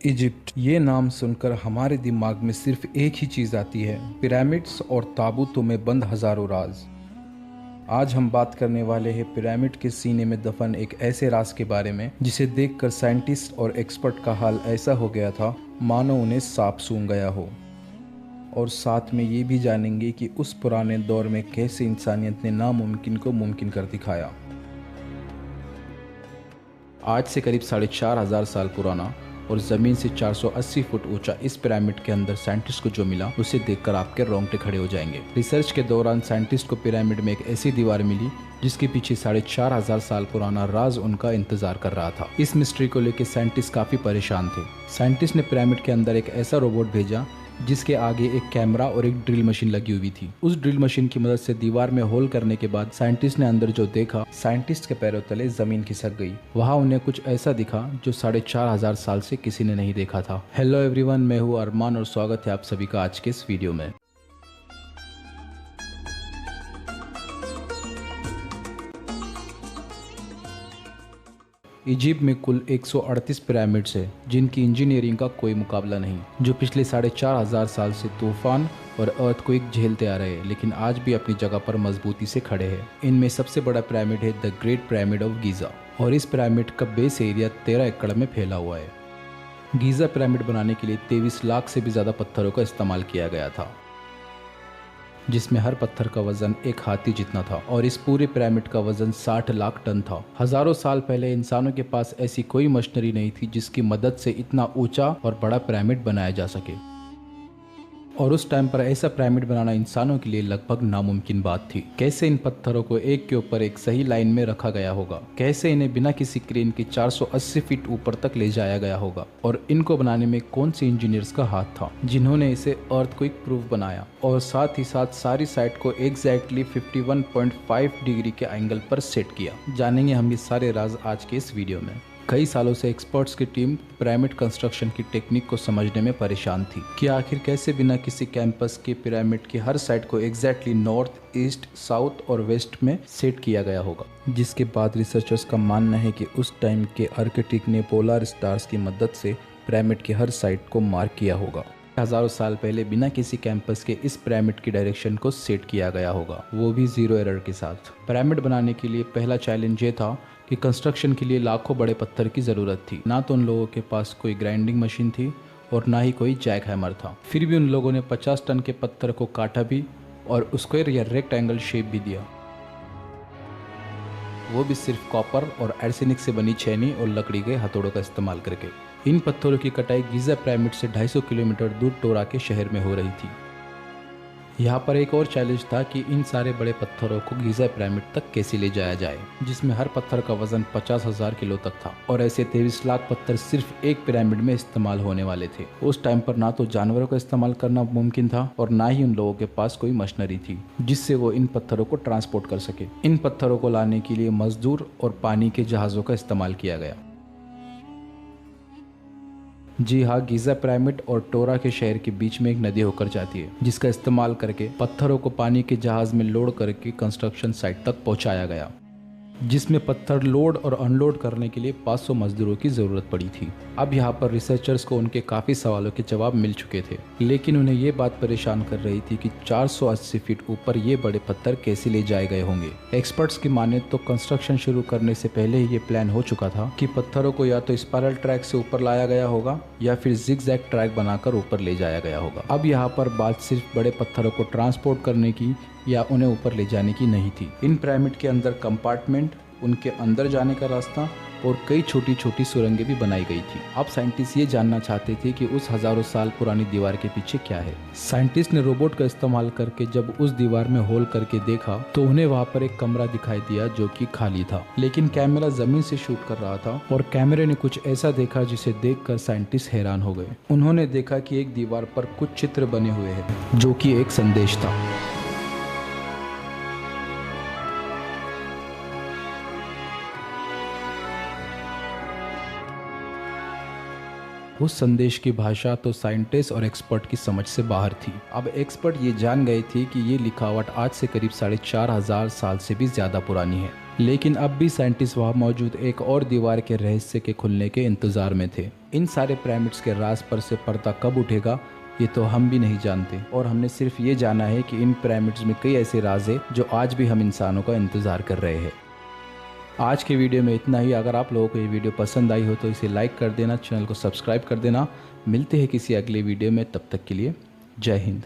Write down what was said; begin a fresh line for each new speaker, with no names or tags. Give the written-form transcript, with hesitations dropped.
Egypt, ये नाम सुनकर हमारे दिमाग में सिर्फ एक ही चीज आती है, पिरामिड्स और ताबूतों में बंद हजारों राज। आज हम बात करने वाले हैं पिरामिड के सीने में दफन एक ऐसे राज के बारे में जिसे देखकर साइंटिस्ट और एक्सपर्ट का हाल ऐसा हो गया था मानो उन्हें सांप सूंघ गया हो। और साथ में ये भी जानेंगे कि उस पुराने दौर में कैसे इंसानियत ने नामुमकिन को मुमकिन कर दिखाया। आज से करीब 4,500 साल पुराना और ज़मीन से 480 फुट ऊंचा इस पिरामिड के अंदर साइंटिस्ट को जो मिला उसे देखकर आपके रोंगटे खड़े हो जाएंगे। रिसर्च के दौरान साइंटिस्ट को पिरामिड में एक ऐसी दीवार मिली जिसके पीछे 4,500 साल पुराना राज उनका इंतजार कर रहा था। इस मिस्ट्री को लेकर साइंटिस्ट काफी परेशान थे। साइंटिस्ट ने पिरामिड के अंदर एक ऐसा रोबोट भेजा जिसके आगे एक कैमरा और एक ड्रिल मशीन लगी हुई थी। उस ड्रिल मशीन की मदद से दीवार में होल करने के बाद साइंटिस्ट ने अंदर जो देखा, साइंटिस्ट के पैरों तले जमीन खिसक गई। वहां उन्हें कुछ ऐसा दिखा जो 4,500 साल से किसी ने नहीं देखा था। हेलो एवरीवन, मैं हूँ अरमान और स्वागत है आप सभी का आज के इस वीडियो में। इजिप्ट में कुल 138 पिरामिड्स है जिनकी इंजीनियरिंग का कोई मुकाबला नहीं, जो पिछले 4,500 साल से तूफान और अर्थक्वेक झेलते आ रहे हैं लेकिन आज भी अपनी जगह पर मजबूती से खड़े हैं। इनमें सबसे बड़ा पिरामिड है the great pyramid of Giza और इस पिरामिड का बेस एरिया 13 एकड़ में फैला हुआ है। गीज़ा पिरामिड बनाने के लिए 23 लाख से भी ज़्यादा पत्थरों का इस्तेमाल किया गया था, जिसमें हर पत्थर का वजन एक हाथी जितना था और इस पूरे पिरामिड का वजन 60 लाख टन था। हजारों साल पहले इंसानों के पास ऐसी कोई मशीनरी नहीं थी जिसकी मदद से इतना ऊंचा और बड़ा पिरामिड बनाया जा सके, और उस टाइम पर ऐसा पिरामिड बनाना इंसानों के लिए लगभग नामुमकिन बात थी। कैसे इन पत्थरों को एक के ऊपर एक सही लाइन में रखा गया होगा, कैसे इन्हें बिना किसी क्रेन के 480 फीट ऊपर तक ले जाया गया होगा, और इनको बनाने में कौन से इंजीनियर्स का हाथ था जिन्होंने इसे अर्थक्वेक प्रूफ बनाया और साथ ही साथ सारी साइट को एग्जैक्टली 51.5 डिग्री के एंगल पर सेट किया। जानेंगे हम ये सारे राज आज के इस वीडियो में। कई सालों से एक्सपर्ट्स की टीम पिरामिड कंस्ट्रक्शन की टेक्निक को समझने में परेशान थी कि आखिर कैसे बिना किसी कैंपस के पिरामिड की हर साइड को एग्जैक्टली नॉर्थ, ईस्ट, साउथ और वेस्ट में सेट किया गया होगा। जिसके बाद रिसर्चर्स का मानना है कि उस टाइम के आर्किटेक्ट ने पोलर स्टार्स की मदद से पिरामिड की हर साइड को मार्क किया होगा। हजारों साल पहले बिना किसी कैंपस के इस पिरामिड की डायरेक्शन को सेट किया गया होगा, वो भी 0 एरर के साथ। पिरामिड बनाने के लिए पहला चैलेंज ये था कि कंस्ट्रक्शन के लिए लाखों बड़े पत्थर की ज़रूरत थी। ना तो उन लोगों के पास कोई ग्राइंडिंग मशीन थी और ना ही कोई जैक हैमर था। फिर भी उन लोगों ने 50 टन के पत्थर को काटा भी और स्क्वायर या रेक्टेंगल शेप भी दिया, वो भी सिर्फ कॉपर और आर्सेनिक से बनी छेनी और लकड़ी के हथौड़ों का इस्तेमाल करके। इन पत्थरों की कटाई गीज़ा पिरामिड से 250 किलोमीटर दूर टोरा के शहर में हो रही थी। यहाँ पर एक और चैलेंज था कि इन सारे बड़े पत्थरों को गीज़ा पिरामिड तक कैसे ले जाया जाए, जिसमें हर पत्थर का वजन 50,000 किलो तक था और ऐसे 23 लाख पत्थर सिर्फ एक पिरामिड में इस्तेमाल होने वाले थे। उस टाइम पर ना तो जानवरों का इस्तेमाल करना मुमकिन था और ना ही उन लोगों के पास कोई मशीनरी थी जिससे वो इन पत्थरों को ट्रांसपोर्ट कर सके। इन पत्थरों को लाने के लिए मजदूर और पानी के जहाज़ों का इस्तेमाल किया गया। जी हाँ, गीज़ा पिरामिड और टोरा के शहर के बीच में एक नदी होकर जाती है जिसका इस्तेमाल करके पत्थरों को पानी के जहाज में लोड करके कंस्ट्रक्शन साइट तक पहुंचाया गया, जिसमें पत्थर लोड और अनलोड करने के लिए 500 मजदूरों की ज़रूरत पड़ी थी। अब यहाँ पर रिसर्चर्स को उनके काफ़ी सवालों के जवाब मिल चुके थे, लेकिन उन्हें ये बात परेशान कर रही थी कि 480 फीट ऊपर ये बड़े पत्थर कैसे ले जाए गए होंगे। एक्सपर्ट्स की माने तो कंस्ट्रक्शन शुरू करने से पहले ही ये प्लान हो चुका था कि पत्थरों को या तो स्पाइरल ट्रैक से ऊपर लाया गया होगा या फिर जिगजैग ट्रैक बनाकर ऊपर ले जाया गया होगा। अब यहाँ पर बात सिर्फ बड़े पत्थरों को ट्रांसपोर्ट करने की या उन्हें ऊपर ले जाने की नहीं थी। इन पिरामिड के अंदर कंपार्टमेंट, उनके अंदर जाने का रास्ता और कई छोटी छोटी सुरंगें भी बनाई गई थी। अब साइंटिस्ट ये जानना चाहते थे कि उस हजारों साल पुरानी दीवार के पीछे क्या है। साइंटिस्ट ने रोबोट का इस्तेमाल करके जब उस दीवार में होल करके देखा तो उन्हें वहाँ पर एक कमरा दिखाई दिया जो कि खाली था, लेकिन कैमरा जमीन से शूट कर रहा था और कैमरे ने कुछ ऐसा देखा जिसे देखकर साइंटिस्ट हैरान हो गए। उन्होंने देखा कि एक दीवार पर कुछ चित्र बने हुए हैं जो कि एक संदेश था। उस संदेश की भाषा तो साइंटिस्ट और एक्सपर्ट की समझ से बाहर थी। अब एक्सपर्ट ये जान गए थे कि ये लिखावट आज से करीब 4,500 साल से भी ज्यादा पुरानी है। लेकिन अब भी साइंटिस्ट वहाँ मौजूद एक और दीवार के रहस्य के खुलने के इंतज़ार में थे। इन सारे पिरामिड्स के राज पर से पर्दा कब उठेगा ये तो हम भी नहीं जानते, और हमने सिर्फ ये जाना है कि इन पिरामिड्स में कई ऐसे राज हैं जो आज भी हम इंसानों का इंतज़ार कर रहे हैं। आज के वीडियो में इतना ही। अगर आप लोगों को ये वीडियो पसंद आई हो तो इसे लाइक कर देना, चैनल को सब्सक्राइब कर देना। मिलते हैं किसी अगले वीडियो में, तब तक के लिए जय हिंद।